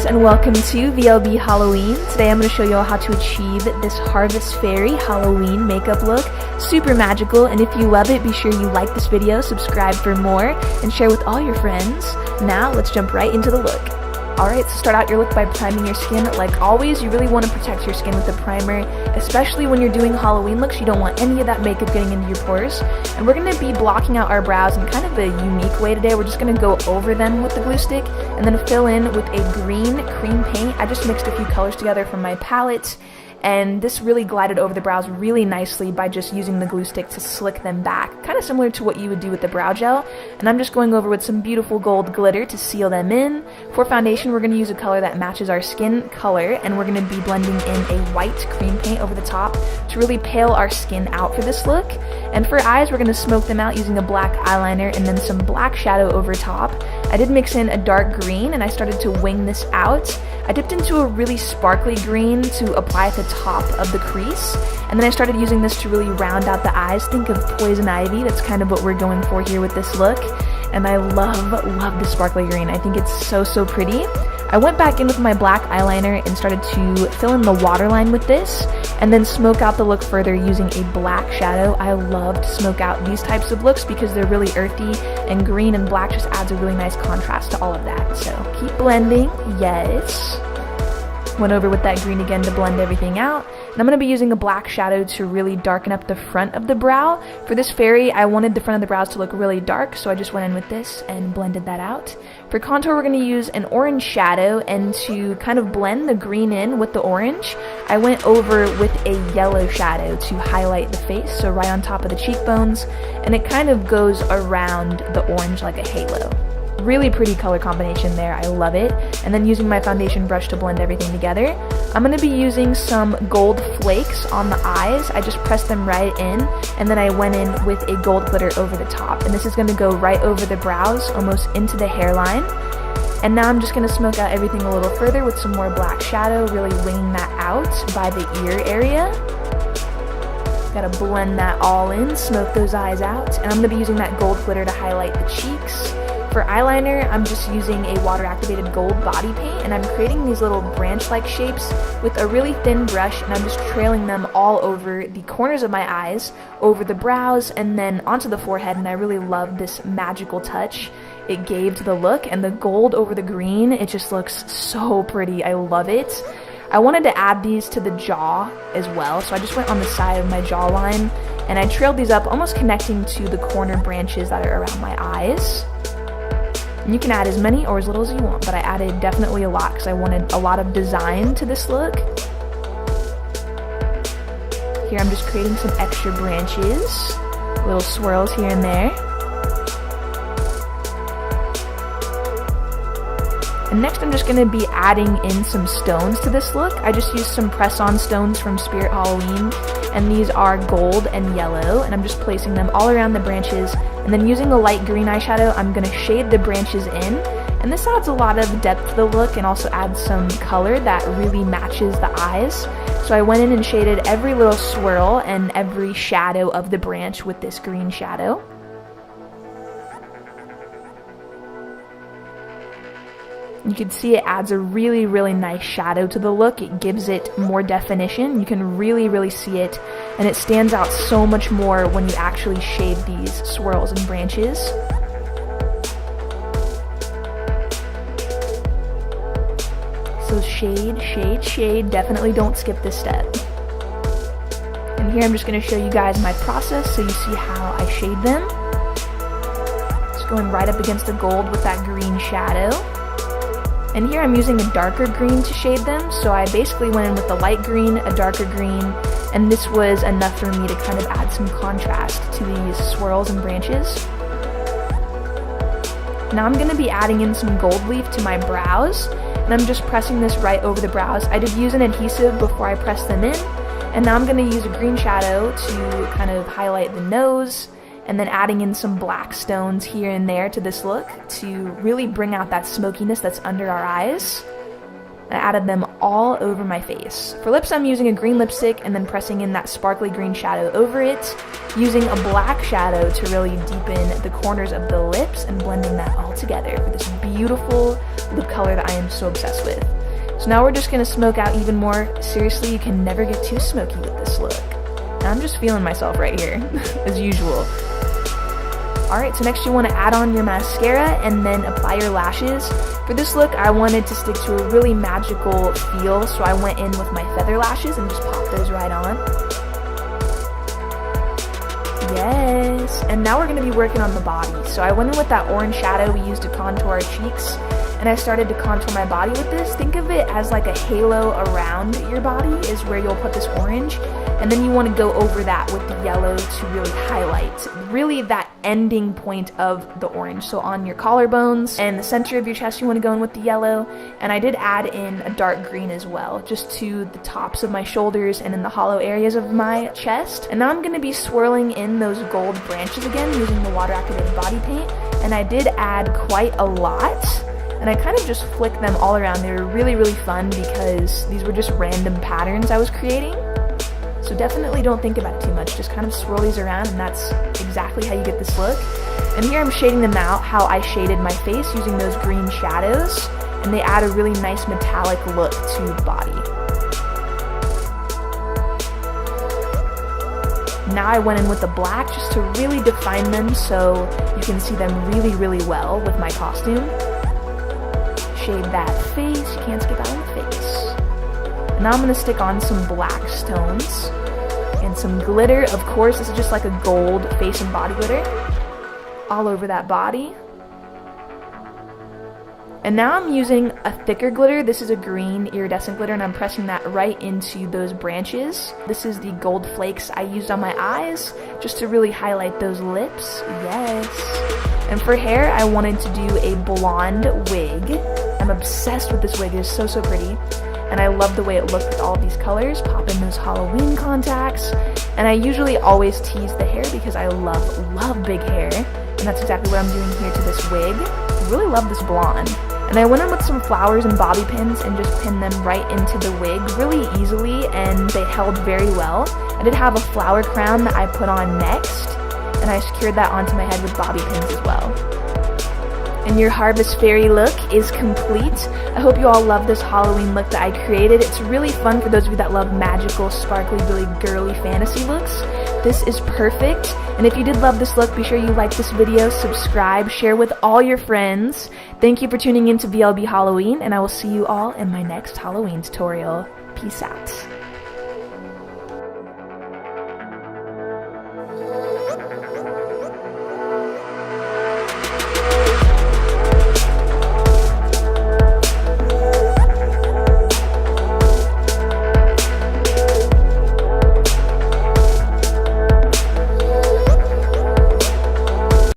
and welcome to VLB Halloween. Today I'm going to show you all how to achieve this Harvest Fairy Halloween makeup look. Super magical, and if you love it, be sure you like this video, subscribe for more, and share with all your friends. Now let's jump right into the look. Alright, so start out your look by priming your skin. Like always, you really want to protect your skin with a primer, especially when you're doing Halloween looks. You don't want any of that makeup getting into your pores. And we're going to be blocking out our brows in kind of a unique way today. We're just going to go over them with the glue stick and then fill in with a green cream paint. I just mixed a few colors together from my palette, and this really glided over the brows really nicely by just using the glue stick to slick them back, kind of similar to what you would do with the brow gel. And I'm just going over with some beautiful gold glitter to seal them in. For foundation, we're going to use a color that matches our skin color, and we're going to be blending in a white cream paint over the top to really pale our skin out for this look. And for eyes, we're going to smoke them out using a black eyeliner and then some black shadow over top. I did mix in a dark green, and I started to wing this out. I dipped into a really sparkly green to apply at the top of the crease, and then I started using this to really round out the eyes. Think of poison ivy. That's kind of what we're going for here with this look, and I love the sparkly green. I think it's so pretty. I went back in with my black eyeliner and started to fill in the waterline with this, and then smoke out the look further using a black shadow. I love to smoke out these types of looks because they're really earthy, and green and black just adds a really nice contrast to all of that. So keep blending. Yes. Went over with that green again to blend everything out. And I'm going to be using a black shadow to really darken up the front of the brow. For this fairy, I wanted the front of the brows to look really dark, so I just went in with this and blended that out. For contour, we're going to use an orange shadow, and to kind of blend the green in with the orange, I went over with a yellow shadow to highlight the face, so right on top of the cheekbones, and it kind of goes around the orange like a halo. Really pretty color combination there, I love it. And then using my foundation brush to blend everything together, I'm going to be using some gold flakes on the eyes. I just pressed them right in, and then I went in with a gold glitter over the top. And this is going to go right over the brows, almost into the hairline. And now I'm just going to smoke out everything a little further with some more black shadow, really winging that out by the ear area. Gotta blend that all in, smoke those eyes out. And I'm going to be using that gold glitter to highlight the cheeks. For eyeliner, I'm just using a water-activated gold body paint, and I'm creating these little branch-like shapes with a really thin brush, and I'm just trailing them all over the corners of my eyes, over the brows, and then onto the forehead. And I really love this magical touch it gave to the look, and the gold over the green, it just looks so pretty. I love it. I wanted to add these to the jaw as well, so I just went on the side of my jawline, and I trailed these up, almost connecting to the corner branches that are around my eyes. You can add as many or as little as you want, but I added definitely a lot because I wanted a lot of design to this look. Here I'm just creating some extra branches, little swirls here and there. And next I'm just going to be adding in some stones to this look. I just used some press-on stones from Spirit Halloween, and these are gold and yellow, and I'm just placing them all around the branches. And then using a light green eyeshadow, I'm going to shade the branches in, and this adds a lot of depth to the look and also adds some color that really matches the eyes. So I went in and shaded every little swirl and every shadow of the branch with this green shadow. You can see it adds a really nice shadow to the look. It gives it more definition. You can really see it, and it stands out so much more when you actually shade these swirls and branches. So shade, definitely don't skip this step. And here I'm just going to show you guys my process so you see how I shade them. Just going right up against the gold with that green shadow. And here I'm using a darker green to shade them, so I basically went in with a light green, a darker green, and this was enough for me to kind of add some contrast to these swirls and branches. Now I'm going to be adding in some gold leaf to my brows, and I'm just pressing this right over the brows. I did use an adhesive before I pressed them in, and now I'm going to use a green shadow to kind of highlight the nose, and then adding in some black stones here and there to this look to really bring out that smokiness that's under our eyes. I added them all over my face. For lips, I'm using a green lipstick and then pressing in that sparkly green shadow over it, using a black shadow to really deepen the corners of the lips and blending that all together for this beautiful lip color that I am so obsessed with. So now we're just going to smoke out even more. Seriously, you can never get too smoky with this look. And I'm just feeling myself right here, as usual. Alright, so next you want to add on your mascara and then apply your lashes. For this look, I wanted to stick to a really magical feel, so I went in with my feather lashes and just popped those right on. Yes, and now we're going to be working on the body. So I went in with that orange shadow we used to contour our cheeks, and I started to contour my body with this. Think of it as like a halo around your body is where you'll put this orange, and then you want to go over that with the yellow to really highlight really that ending point of the orange. So on your collarbones and the center of your chest you want to go in with the yellow, and I did add in a dark green as well, just to the tops of my shoulders and in the hollow areas of my chest. And now I'm going to be swirling in those gold branches again using the water activated body paint, and I did add quite a lot. And I kind of just flicked them all around. They were really, really fun because these were just random patterns I was creating. So definitely don't think about it too much. Just kind of swirl these around, and that's exactly how you get this look. And here I'm shading them out how I shaded my face using those green shadows. And they add a really nice metallic look to the body. Now I went in with the black just to really define them so you can see them really, really well with my costume. Shade that face, you can't skip out on the face. And now I'm going to stick on some black stones and some glitter. Of course, this is just like a gold face and body glitter all over that body. And now I'm using a thicker glitter. This is a green iridescent glitter, and I'm pressing that right into those branches. This is the gold flakes I used on my eyes just to really highlight those lips. Yes. And for hair, I wanted to do a blonde wig. I'm obsessed with this wig. It is so, so pretty. And I love the way it looked with all of these colors. Pop in those Halloween contacts. And I usually always tease the hair because I love big hair. And that's exactly what I'm doing here to this wig. I really love this blonde. And I went in with some flowers and bobby pins and just pinned them right into the wig really easily, and they held very well. I did have a flower crown that I put on next, and I secured that onto my head with bobby pins as well. And your Harvest Fairy look is complete. I hope you all love this Halloween look that I created. It's really fun for those of you that love magical, sparkly, really girly fantasy looks. This is perfect. And if you did love this look, be sure you like this video, subscribe, share with all your friends. Thank you for tuning in to BLB Halloween, and I will see you all in my next Halloween tutorial. Peace out.